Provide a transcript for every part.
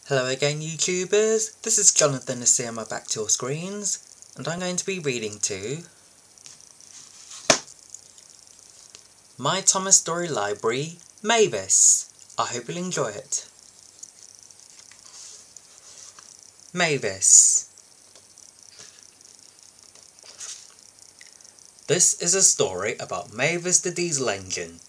Hello again YouTubers, this is Jonathan Asima back to your screens, and I'm going to be reading to My Thomas Story Library, Mavis. I hope you'll enjoy it. Mavis. This is a story about Mavis the diesel engine.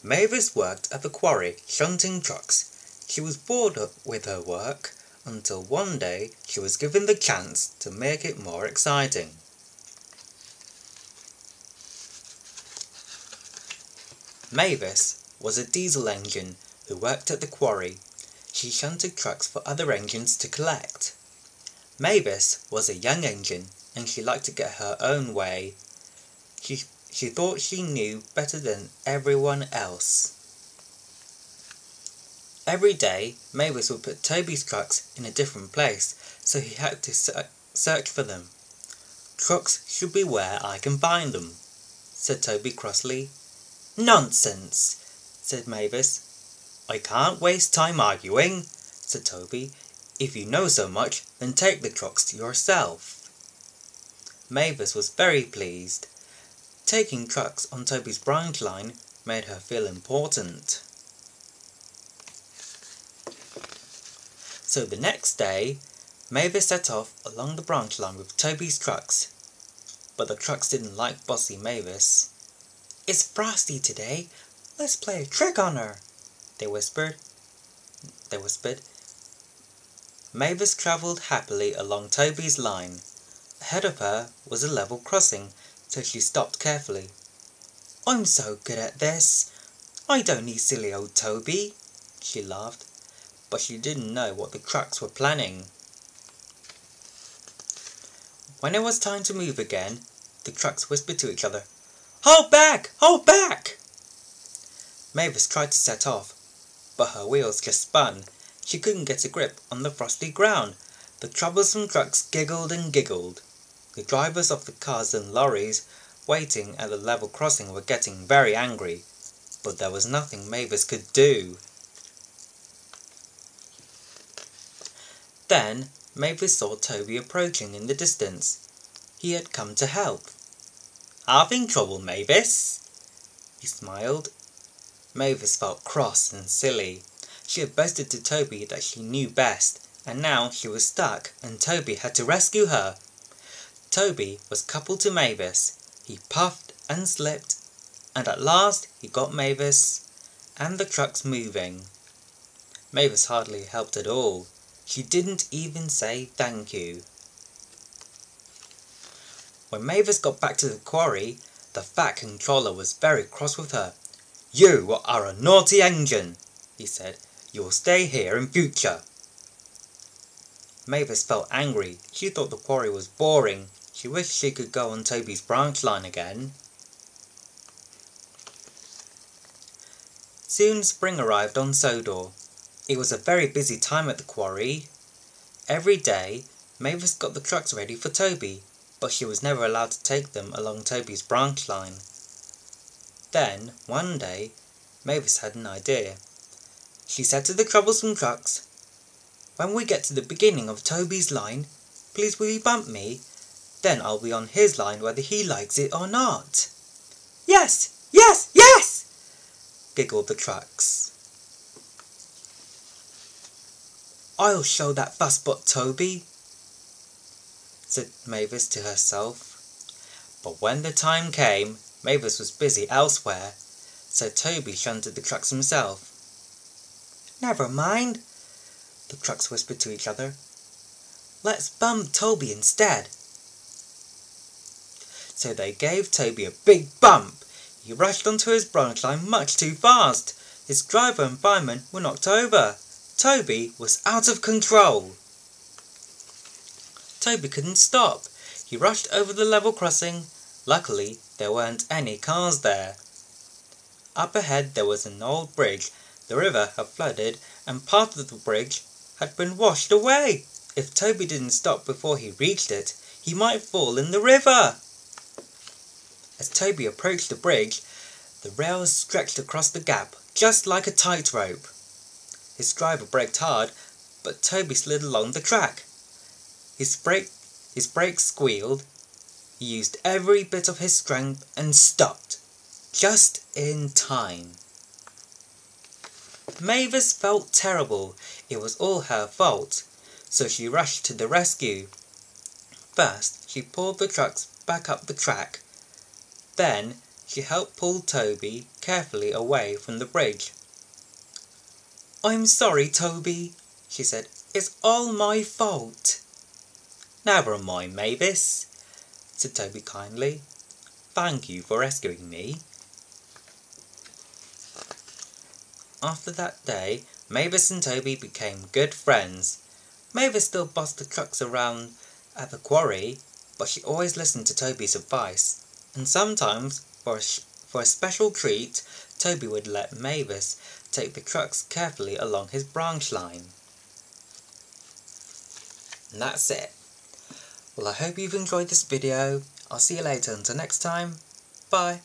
Mavis worked at the quarry shunting trucks. She was bored with her work until one day she was given the chance to make it more exciting. Mavis was a diesel engine who worked at the quarry. She shunted trucks for other engines to collect. Mavis was a young engine and she liked to get her own way. She thought she knew better than everyone else. Every day, Mavis would put Toby's trucks in a different place, so he had to search for them. "Trucks should be where I can find them," said Toby crossly. "Nonsense," said Mavis. "I can't waste time arguing," said Toby. "If you know so much, then take the trucks yourself." Mavis was very pleased. Taking trucks on Tobys branch line made her feel important. So the next day, Mavis set off along the branch line with Toby's trucks. But the trucks didn't like bossy Mavis. "It's Frosty today. Let's play a trick on her," they whispered. Mavis travelled happily along Tobys Line. Ahead of her was a level crossing, so she stopped carefully. "I'm so good at this. I don't need silly old Toby," she laughed. But she didn't know what the trucks were planning. When it was time to move again, the trucks whispered to each other, "Hold back! Hold back!" Mavis tried to set off, but her wheels just spun. She couldn't get a grip on the frosty ground. The troublesome trucks giggled and giggled. The drivers of the cars and lorries waiting at the level crossing were getting very angry, but there was nothing Mavis could do. Then Mavis saw Toby approaching in the distance. He had come to help. "Having trouble, Mavis?" He smiled. Mavis felt cross and silly. She had boasted to Toby that she knew best, and now she was stuck and Toby had to rescue her. Toby was coupled to Mavis. He puffed and slipped, and at last he got Mavis and the trucks moving. Mavis hardly helped at all. She didn't even say thank you. When Mavis got back to the quarry, the fat controller was very cross with her. "You are a naughty engine," he said. "You will stay here in future." Mavis felt angry. She thought the quarry was boring. She wished she could go on Tobys branch line again. Soon spring arrived on Sodor. It was a very busy time at the quarry. Every day, Mavis got the trucks ready for Toby, but she was never allowed to take them along Tobys branch line. Then, one day, Mavis had an idea. She said to the troublesome trucks, "When we get to the beginning of Tobys line, please will you bump me? Then I'll be on his line whether he likes it or not." "Yes, yes, yes!" giggled the trucks. "I'll show that fussbot Toby," said Mavis to herself. But when the time came, Mavis was busy elsewhere, so Toby shunted the trucks himself. "Never mind," the trucks whispered to each other. "Let's bump Toby instead." So they gave Toby a big bump. He rushed onto his branch line much too fast. His driver and fireman were knocked over. Toby was out of control. Toby couldn't stop. He rushed over the level crossing. Luckily, there weren't any cars there. Up ahead there was an old bridge. The river had flooded and part of the bridge had been washed away. If Toby didn't stop before he reached it, he might fall in the river. As Toby approached the bridge, the rails stretched across the gap, just like a tightrope. His driver braked hard, but Toby slid along the track. His brakes squealed. He used every bit of his strength and stopped, just in time. Mavis felt terrible. It was all her fault, so she rushed to the rescue. First, she pulled the trucks back up the track. Then, she helped pull Toby carefully away from the bridge. "I'm sorry, Toby," she said. "It's all my fault." "Never mind, Mavis," said Toby kindly. "Thank you for rescuing me." After that day, Mavis and Toby became good friends. Mavis still bossed the trucks around at the quarry, but she always listened to Toby's advice. And sometimes, for a special treat, Toby would let Mavis take the trucks carefully along his branch line. And that's it. Well, I hope you've enjoyed this video. I'll see you later. Until next time, bye.